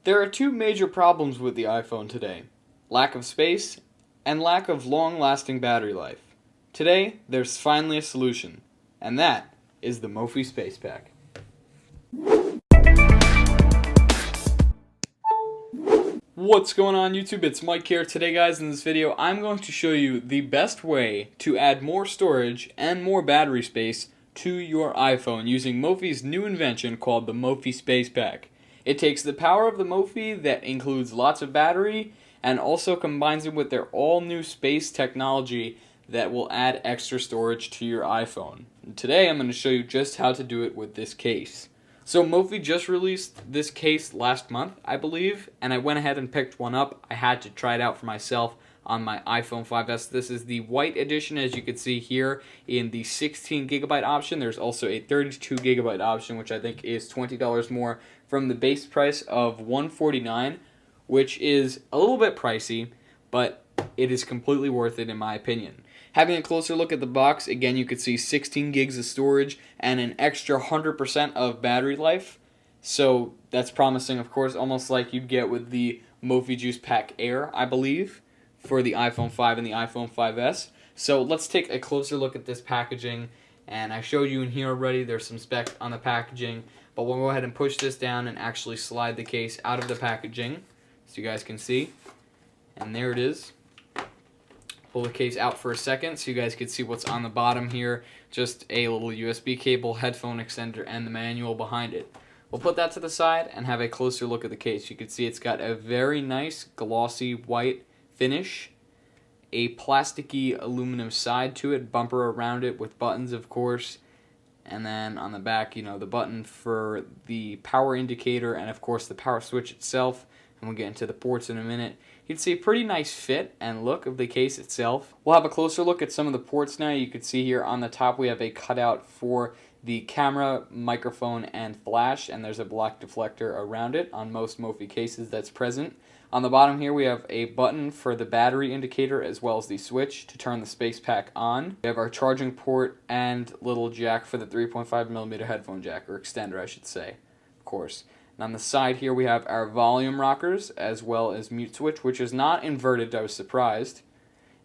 There are two major problems with the iPhone today: lack of space and lack of long-lasting battery life. Today, there's finally a solution, and that is the Mophie Space Pack. What's going on YouTube? It's Mike here. Today guys, in this video I'm going to show you the best way to add more storage and more battery space to your iPhone using Mophie's new invention called the Mophie Space Pack. It takes the power of the Mophie that includes lots of battery and also combines it with their all-new space technology that will add extra storage to your iPhone. And today I'm going to show you just how to do it with this case. So Mophie just released this case last month, I believe, and I went ahead and picked one up. I had to try it out for myself on my iPhone 5S. This is the white edition, as you can see here in the 16GB option. There's also a 32GB option, which I think is $20 more from the base price of $149, which is a little bit pricey, but it is completely worth it in my opinion. Having a closer look at the box, again you could see 16 gigs of storage and an extra 100% of battery life. So that's promising, of course, almost like you'd get with the Mophie Juice Pack Air, I believe, for the iPhone 5 and the iPhone 5S. So let's take a closer look at this packaging. And I showed you in here already, there's some specs on the packaging, but we'll go ahead and push this down and actually slide the case out of the packaging so you guys can see. And there it is. Pull the case out for a second so you guys can see what's on the bottom here. Just a little USB cable, headphone extender, and the manual behind it. We'll put that to the side and have a closer look at the case. You can see it's got a very nice glossy white finish, a plasticky aluminum side to it, bumper around it with buttons, of course, and then on the back, the button for the power indicator and, of course, the power switch itself. And we'll get into the ports in a minute. You can see a pretty nice fit and look of the case itself. We'll have a closer look at some of the ports now. You can see here on the top we have a cutout for the camera, microphone, and flash, and there's a black deflector around it on most Mophie cases that's present. On the bottom here we have a button for the battery indicator as well as the switch to turn the Space Pack on. We have our charging port and little jack for the 3.5mm headphone jack, or extender I should say, of course. And on the side here we have our volume rockers as well as mute switch, which is not inverted, I was surprised.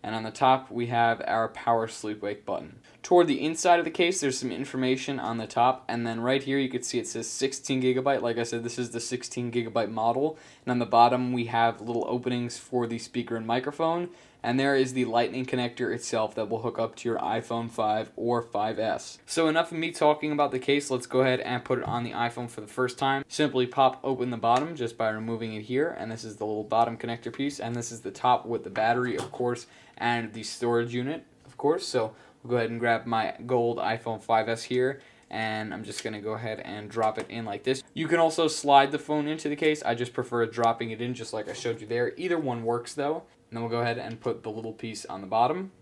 And on the top we have our power sleep wake button. Toward the inside of the case there's some information on the top, and then right here you can see it says 16GB. Like I said, this is the 16GB model. And on the bottom we have little openings for the speaker and microphone, and there is the lightning connector itself that will hook up to your iPhone 5 or 5S. So enough of me talking about the case, let's go ahead and put it on the iPhone for the first time. Simply pop open the bottom just by removing it here, and this is the little bottom connector piece, and this is the top with the battery, of course, and the storage unit, of course. So we'll go ahead and grab my gold iPhone 5S here, and I'm just going to go ahead and drop it in like this. You can also slide the phone into the case. I just prefer dropping it in just like I showed you there. Either one works though. And then we'll go ahead and put the little piece on the bottom,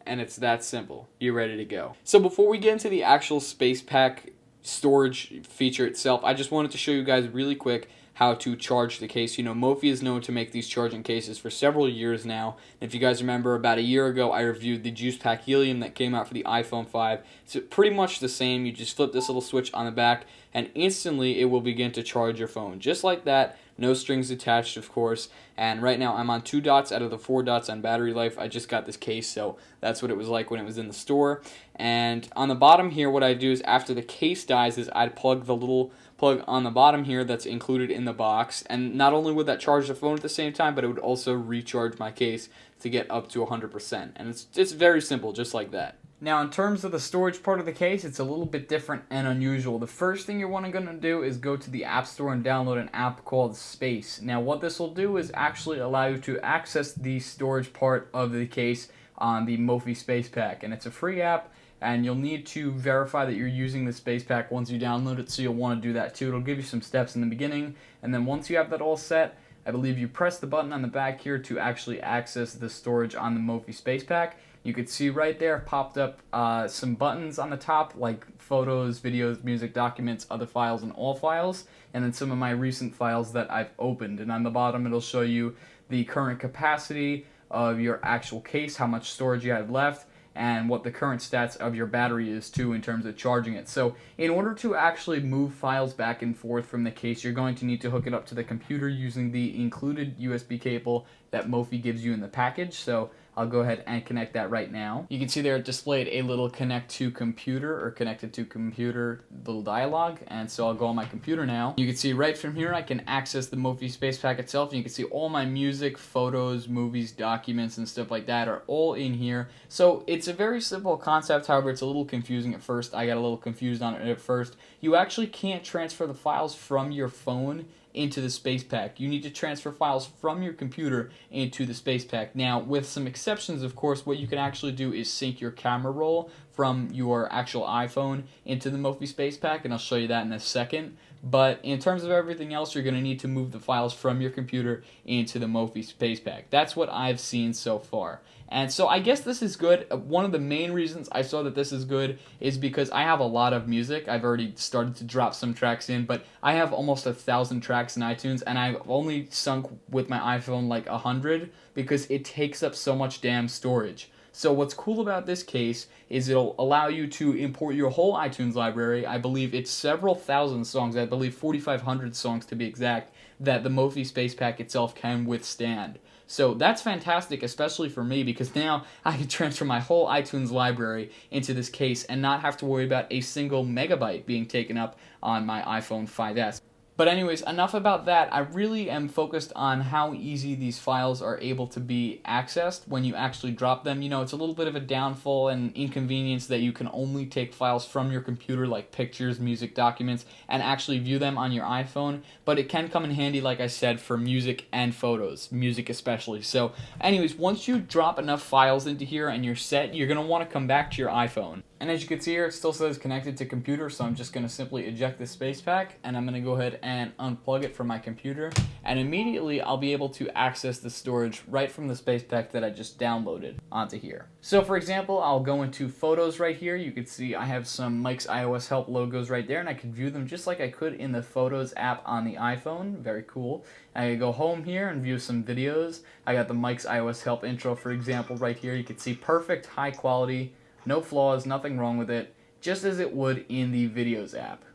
and it's that simple. You're ready to go. So before we get into the actual Space Pack storage feature itself, I just wanted to show you guys really quick how to charge the case. Mophie is known to make these charging cases for several years now. And if you guys remember, about a year ago, I reviewed the Juice Pack Helium that came out for the iPhone 5. It's pretty much the same. You just flip this little switch on the back, and instantly it will begin to charge your phone. Just like that. No strings attached, of course. And right now I'm on 2 dots out of the 4 dots on battery life. I just got this case, so that's what it was like when it was in the store. And on the bottom here, what I do is after the case dies is I'd plug the little plug on the bottom here that's included in the box. And not only would that charge the phone at the same time, but it would also recharge my case to get up to 100%. And it's very simple, just like that. Now, in terms of the storage part of the case, it's a little bit different and unusual. The first thing you're going to do is go to the App Store and download an app called Space. Now, what this will do is actually allow you to access the storage part of the case on the Mophie Space Pack. And it's a free app, and you'll need to verify that you're using the Space Pack once you download it, so you'll want to do that too. It'll give you some steps in the beginning, and then once you have that all set, I believe you press the button on the back here to actually access the storage on the Mophie Space Pack. You could see right there popped up some buttons on the top, like photos, videos, music, documents, other files, and all files, and then some of my recent files that I've opened. And on the bottom it'll show you the current capacity of your actual case, how much storage you have left, and what the current stats of your battery is too in terms of charging it. So in order to actually move files back and forth from the case, you're going to need to hook it up to the computer using the included USB cable that Mophie gives you in the package. So I'll go ahead and connect that right now. You can see there it displayed a little connect to computer or connected to computer little dialogue, and so I'll go on my computer now. You can see right from here I can access the Mophie Space Pack itself, and you can see all my music, photos, movies, documents, and stuff like that are all in here. So it's a very simple concept, however it's a little confusing at first. I got a little confused on it at first. You actually can't transfer the files from your phone into the Space Pack. You need to transfer files from your computer into the Space Pack. Now, with some exceptions, of course, what you can actually do is sync your camera roll from your actual iPhone into the Mophie Space Pack, and I'll show you that in a second. But in terms of everything else, you're going to need to move the files from your computer into the Mophie Space Pack. That's what I've seen so far. And so I guess this is good. One of the main reasons I saw that this is good is because I have a lot of music. I've already started to drop some tracks in, but I have almost 1,000 tracks in iTunes, and I've only sunk with my iPhone like 100 because it takes up so much damn storage. So what's cool about this case is it'll allow you to import your whole iTunes library. I believe it's several thousand songs, I believe 4,500 songs to be exact, that the Mophie Space Pack itself can withstand. So that's fantastic, especially for me, because now I can transfer my whole iTunes library into this case and not have to worry about a single megabyte being taken up on my iPhone 5S. But anyways, enough about that. I really am focused on how easy these files are able to be accessed when you actually drop them. You know, it's a little bit of a downfall and inconvenience that you can only take files from your computer, like pictures, music, documents, and actually view them on your iPhone. But it can come in handy, like I said, for music and photos, music especially. So anyways, once you drop enough files into here and you're set, you're going to want to come back to your iPhone. And as you can see here, it still says connected to computer, so I'm just going to simply eject the Space Pack, and I'm going to go ahead and unplug it from my computer, and immediately I'll be able to access the storage right from the Space Pack that I just downloaded onto here. So for example, I'll go into Photos right here. You can see I have some Mike's iOS Help logos right there, and I can view them just like I could in the Photos app on the iPhone. Very cool. I can go home here and view some videos. I got the Mike's iOS Help intro, for example, right here. You can see perfect, high quality, no flaws, nothing wrong with it, just as it would in the Videos app.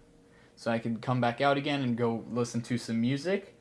So I can come back out again and go listen to some music.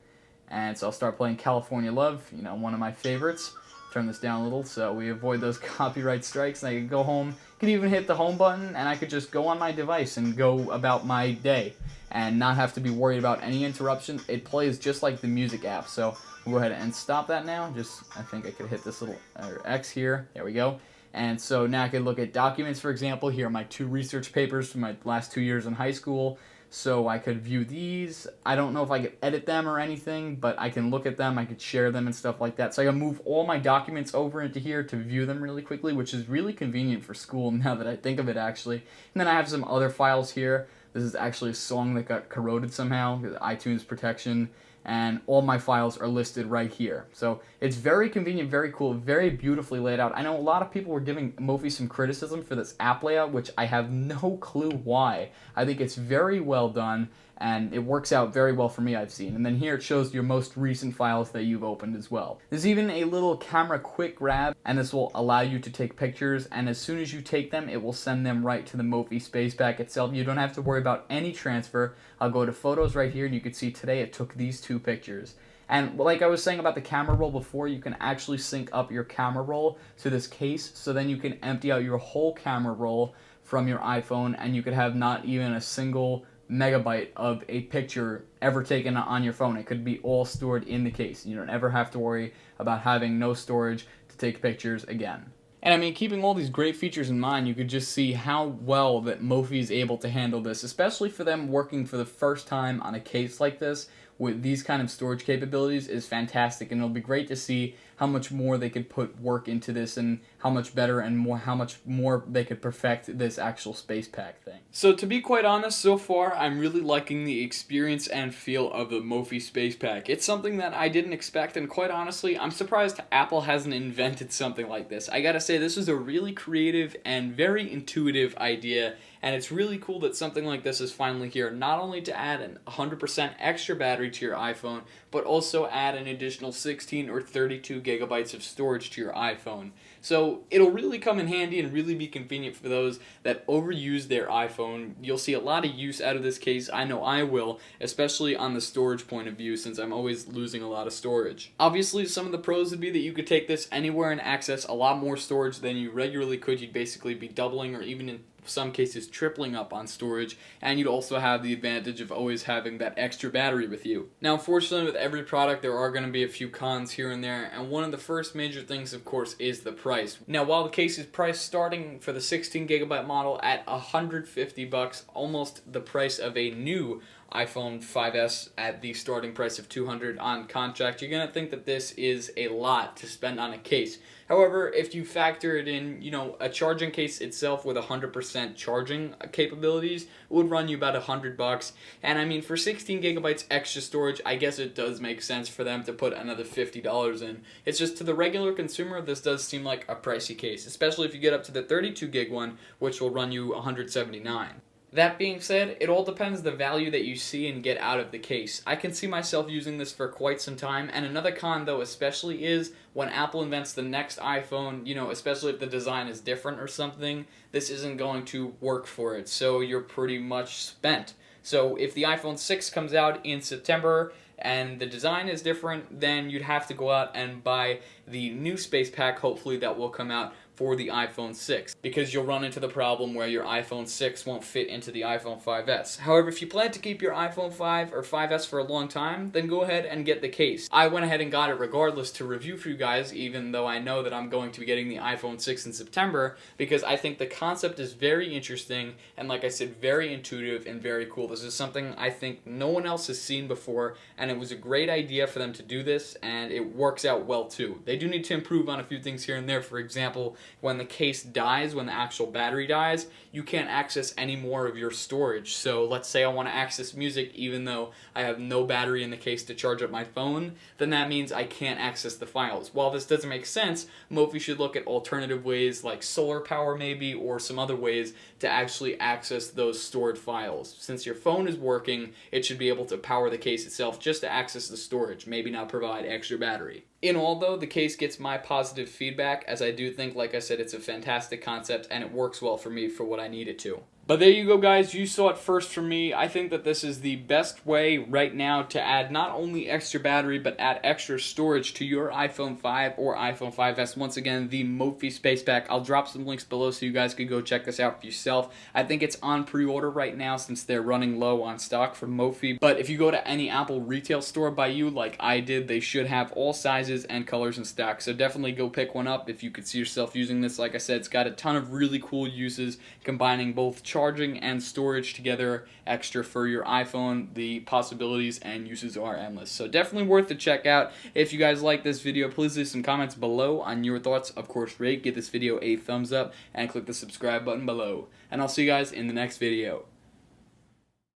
And so I'll start playing California Love, you know, one of my favorites. Turn this down a little so we avoid those copyright strikes. And I can go home, could even hit the home button, and I could just go on my device and go about my day and not have to be worried about any interruption. It plays just like the music app. So we'll go ahead and stop that now. I think I could hit this little X here. There we go. And so now I can look at documents, for example. Here are my 2 research papers from my last 2 years in high school. So I could view these. I don't know if I could edit them or anything, but I can look at them, I could share them and stuff like that. So I can move all my documents over into here to view them really quickly, which is really convenient for school now that I think of it, actually. And then I have some other files here. This is actually a song that got corroded somehow, iTunes protection, and all my files are listed right here. So it's very convenient, very cool, very beautifully laid out. I know a lot of people were giving Mophie some criticism for this app layout, which I have no clue why. I think it's very well done, and it works out very well for me, I've seen. And then here it shows your most recent files that you've opened as well. There's even a little camera quick grab, and this will allow you to take pictures, and as soon as you take them, it will send them right to the Mophie Space Pack itself. You don't have to worry about any transfer. I'll go to Photos right here, and you can see today it took these 2 pictures. And like I was saying about the camera roll before, you can actually sync up your camera roll to this case, so then you can empty out your whole camera roll from your iPhone, and you could have not even a single megabyte of a picture ever taken on your phone. It could be all stored in the case. You don't ever have to worry about having no storage to take pictures again. And I mean, keeping all these great features in mind, you could just see how well that Mophie is able to handle this, especially for them working for the first time on a case like this with these kind of storage capabilities is fantastic, and it'll be great to see how much more they could put work into this and how much better and how much more they could perfect this actual Space Pack thing. So to be quite honest, so far I'm really liking the experience and feel of the Mophie Space Pack. It's something that I didn't expect, and quite honestly, I'm surprised Apple hasn't invented something like this. I gotta say, this is a really creative and very intuitive idea, And it's really cool that something like this is finally here, not only to add an 100% extra battery to your iPhone, but also add an additional 16 or 32 gigabytes of storage to your iPhone. So it'll really come in handy and really be convenient for those that overuse their iPhone. You'll see a lot of use out of this case. I know I will, especially on the storage point of view, since I'm always losing a lot of storage. Obviously, some of the pros would be that you could take this anywhere and access a lot more storage than you regularly could. You'd basically be doubling or even in some cases tripling up on storage, and you'd also have the advantage of always having that extra battery with you. Now, unfortunately, with every product there are going to be a few cons here and there, and one of the first major things, of course, is the price. Now, while the case is priced starting for the 16 gigabyte model at $150, almost the price of a new iPhone 5S at the starting price of $200 on contract, you're going to think that this is a lot to spend on a case. However, if you factor it in, a charging case itself with 100% charging capabilities would run you about $100. And I mean, for 16 gigabytes extra storage, I guess it does make sense for them to put another $50 in. It's just, to the regular consumer, this does seem like a pricey case, especially if you get up to the 32 gig one, which will run you $179. That being said, it all depends the value that you see and get out of the case. I can see myself using this for quite some time, and another con though especially is when Apple invents the next iPhone, especially if the design is different or something, this isn't going to work for it, so you're pretty much spent. So if the iPhone 6 comes out in September and the design is different, then you'd have to go out and buy the new Space Pack, hopefully, that will come out for the iPhone 6, because you'll run into the problem where your iPhone 6 won't fit into the iPhone 5S. However, if you plan to keep your iPhone 5 or 5S for a long time, then go ahead and get the case. I went ahead and got it regardless to review for you guys, even though I know that I'm going to be getting the iPhone 6 in September, because I think the concept is very interesting and, like I said, very intuitive and very cool. This is something I think no one else has seen before, and it was a great idea for them to do this, and it works out well too. They do need to improve on a few things here and there. For example, when the case dies, when the actual battery dies, you can't access any more of your storage. So let's say I want to access music even though I have no battery in the case to charge up my phone, then that means I can't access the files. While this doesn't make sense, Mophie should look at alternative ways like solar power maybe, or some other ways to actually access those stored files. Since your phone is working, it should be able to power the case itself just to access the storage, maybe not provide extra battery. In all though, the case gets my positive feedback, as I do think, like I said, it's a fantastic concept and it works well for me for what I need it to. But there you go, guys. You saw it first from me. I think that this is the best way right now to add not only extra battery, but add extra storage to your iPhone 5 or iPhone 5S. Once again, the Mophie Space Pack. I'll drop some links below so you guys could go check this out for yourself. I think it's on pre-order right now since they're running low on stock from Mophie. But if you go to any Apple retail store by you, like I did, they should have all sizes and colors in stock. So definitely go pick one up if you could see yourself using this. Like I said, it's got a ton of really cool uses, combining both charging and storage together extra for your iPhone. The possibilities and uses are endless. So definitely worth the check out. If you guys like this video, please leave some comments below on your thoughts. Of course, rate, give this video a thumbs up, and click the subscribe button below. And I'll see you guys in the next video.